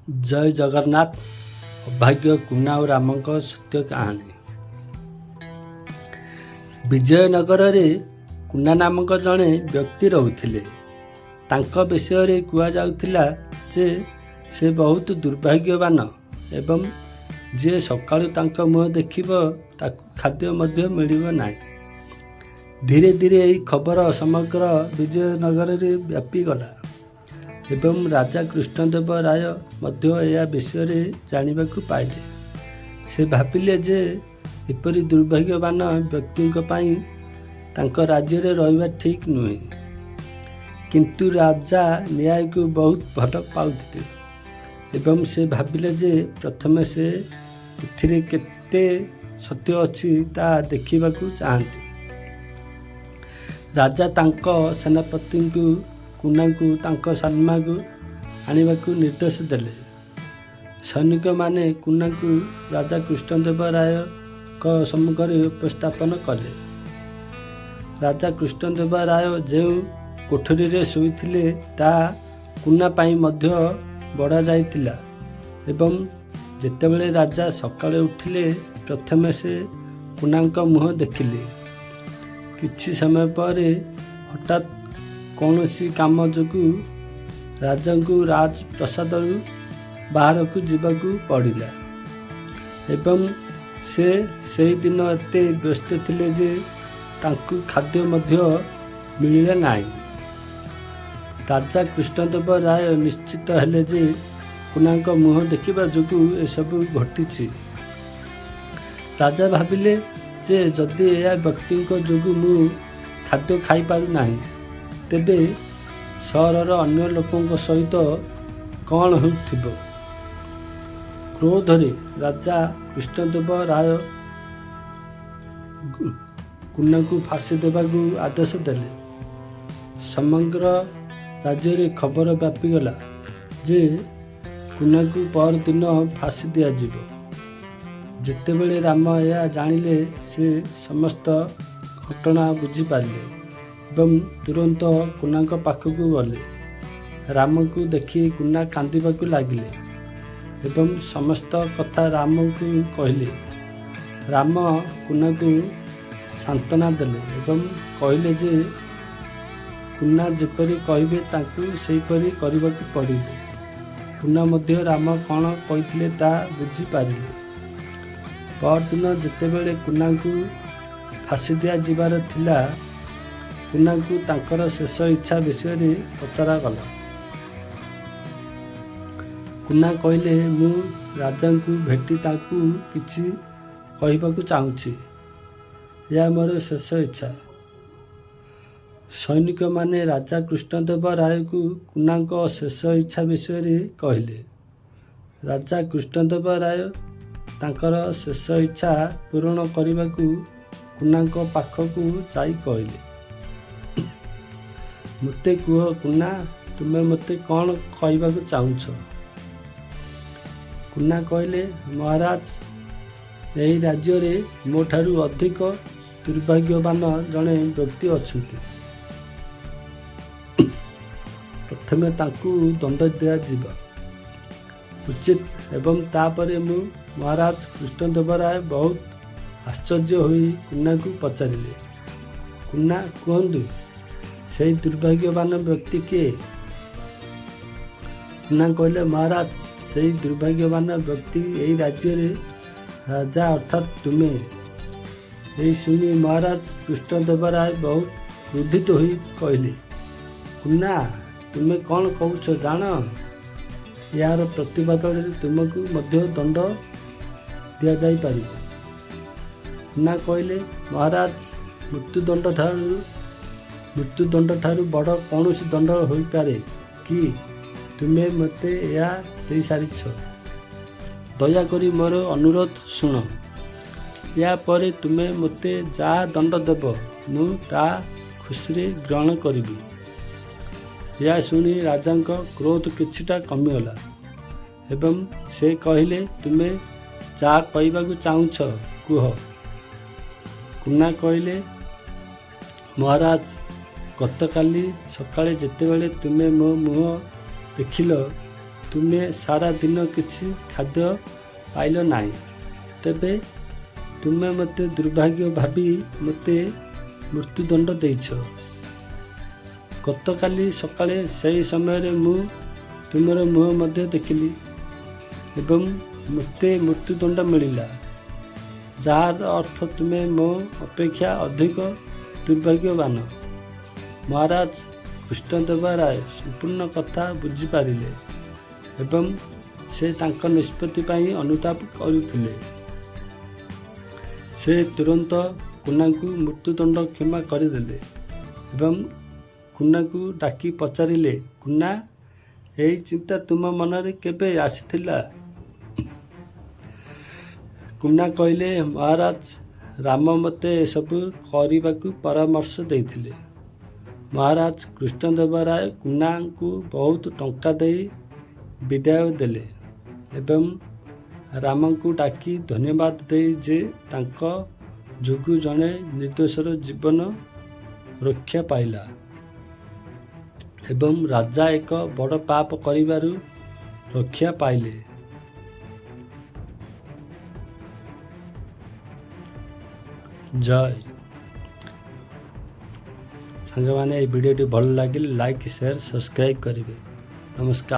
जय जगन्नाथ। अभाग्य कुना और रामक सत्य कहानी। विजयनगर में कुना नामक जड़े व्यक्ति रोते। तांका विषय कहुला जे से बहुत दुर्भाग्यवान एवं जे सकाळु तांका मुह देखिबो ताकू खाद्य मध्य मिलिबो नाही। धीरे धीरे यही खबर समग्र विजयनगर में व्यापी गला एवं राजा कृष्णदेव राय मध्य यह विषय जानिबाकु पाइले। से भाविले जे एपरी दुर्भाग्यवान व्यक्ति तांका राज्य रे रहिबा ठीक नुहे। किंतु राजा न्याय को बहुत भल पाउथिले एवं से भाविले जे प्रथमे से एथिरे केते सत्य अछि ता देखिबाकु चाहंती। राजा तांको सेनापति को कुना को तांको सामना को आनिबाकु निर्देश देले। सैनिक माने कुना को राजा कृष्णदेव राय को सम्मुख में उपस्थापन कले। राजा कृष्णदेव राय जो कोठरी रे सोईथिले ता कुना पाई मध्य बड़ा जाइतिला एवं जेतेबेले राजा सकाळे उठिले प्रथमे से कुनांक मुह देखिले। किछि समय पर हठात कौनसी काम जोगु राजा को राजप्रसाद बाहर को जीवाकू पड़िला एवं से दिन एते व्यस्त थिले जे तांकु खाद्य मध्य मिलिला नाही। राजा कृष्णदेव राय निश्चित हेले जे कुनांक मुह देखिबा जोगु एसबु घटिछि। राजा भाविले जे जदि यह व्यक्ति जोगु मु खाद्य खाई पारु नाही तेबे सहरर अन्य लोकों सहित कौन होथिबो। क्रोधरे राजा कृष्णदेव राय कुना को फांसी देवाकू आदेश देले। समग्र राज्य रे खबर व्यापी गला जे कुना को पर दिन फांसी दिया जिवो। जेतेबेले राम यह जानिले से समस्त घटना बुझी पारिले एवं तुरंत कुना पाखकू गले। राम को देखि कुना कांदिबाकू लागिले एवं समस्त कथा राम को कहले। राम कुना को सांत्वना देले एवं कहले जे कुना जेपरी कहबे ताकू सेहीपरी करबाकू पड़िबो। कुना मध्य राम कौन कहिथिले ता बुझी पारिले। परदिन जेतेबेले कुना को फांसी दिया जिबार थिला कुना को तांकर शेष इच्छा विषय पचरा गला। कुना कहले मु राजा को भेटी ताकू किछि कहबाकू चाहूछि। यह मोर शेष इच्छा। सैनिक माने राजा कृष्णदेव राय को कुना शेष इच्छा विषय कहले। राजा कृष्णदेव राय तांकर शेष इच्छा पूर्ण करबाकू कुना पाखकू जाई कहले। मते कुह कुना तुमे मते कौन कहबाकू चाहुछ। कुना कहले महाराज यही राज्य रे मोठारू अधिक दुर्भाग्यवान जड़े व्यक्ति अछंती। प्रथमे तांकू दंड दिया जिबा उचित एवं तापरे मु महाराज कृष्णदेव राय बहुत आश्चर्य होई कुना को पचारिले। कुना कहंदु से दुर्भाग्यवान व्यक्ति के। कुना कहले महाराज से दुर्भाग्यवान व्यक्ति यही राज्य रे राजा अर्थात तुमे। यही सुनी महाराज कृष्णदेव राय बहुत क्रोधित होई कहले कुना तुमे कौन कहूछ जान। यार प्रतिवाद तुमको मध्य दंड दिया जाई पारिबो। कुना कहले महाराज मृत्युदंड ठारू बड़ कौन दंड हो पारे कि तुमे मते या दे सारिछ। दयाकरी मोर अनुरोध शुण। या परे तुमे मते जा दंड देव मु ता खुशी ग्रहण करिबी। या सुनी राजा क्रोध किछिटा कमिगला एवं से कहले तुमे जा कहबाकू चाहूछ कुह। कुना कहले महाराज गतकाली सकाळे जेतेबेले तुमे मो मुह देखिल ତୁମେ ସାରା ଦିନ କିଛି ଖାଦ୍ୟ ପାଇଲ ନାହିଁ, ତେବେ ତୁମେ ମୋତେ ଦୁର୍ଭାଗ୍ୟ ଭାବି ମୋତେ ମୃତ୍ୟୁଦଣ୍ଡ ଦେଇଛ। ଗତକାଲି ସକାଳେ ସେହି ସମୟରେ ମୁଁ ତୁମର ମୁହଁ ମଧ୍ୟ ଦେଖିଲି ଏବଂ ମୋତେ ମୃତ୍ୟୁଦଣ୍ଡ ମିଳିଲା, ଯାହାର ଅର୍ଥ ତୁମେ ମୋ ଅପେକ୍ଷା ଅଧିକ ଦୁର୍ଭାଗ୍ୟବାନ। ମହାରାଜ କୃଷ୍ଣଦେବ ରାୟ ସମ୍ପୂର୍ଣ୍ଣ କଥା ବୁଝିପାରିଲେ ଏବଂ ସେ ତାଙ୍କ ନିଷ୍ପତ୍ତି ପାଇଁ ଅନୁତାପ କରୁଥିଲେ। ସେ ତୁରନ୍ତ କୁନାଙ୍କୁ ମୃତ୍ୟୁଦଣ୍ଡ କ୍ଷମା କରିଦେଲେ ଏବଂ କୁନାକୁ ଡାକି ପଚାରିଲେ, କୁନା, ଏହି ଚିନ୍ତା ତୁମ ମନରେ କେବେ ଆସିଥିଲା? କୁନା କହିଲେ, ମହାରାଜ, ରାମ ମୋତେ ଏସବୁ କରିବାକୁ ପରାମର୍ଶ ଦେଇଥିଲେ। ମହାରାଜ କୃଷ୍ଣଦେବ ରାୟ କୁନାଙ୍କୁ ବହୁତ ଟଙ୍କା ଦେଇ ବିଦାୟ ଦେଲେ ଏବଂ ରାମଙ୍କୁ ଡାକି ଧନ୍ୟବାଦ ଦେଇ ଯେ ତାଙ୍କ ଯୋଗୁଁ ଜଣେ ନିର୍ଦ୍ଦୋଷର ଜୀବନ ରକ୍ଷା ପାଇଲା ଏବଂ ରାଜା ଏକ ବଡ଼ ପାପ କରିବାରୁ ରକ୍ଷା ପାଇଲେ। ଜୟ। ସାଙ୍ଗମାନେ, ଏହି ଭିଡ଼ିଓଟି ଭଲ ଲାଗିଲେ ଲାଇକ୍, ସେୟାର, ସବସ୍କ୍ରାଇବ୍ କରିବେ। ନମସ୍କାର।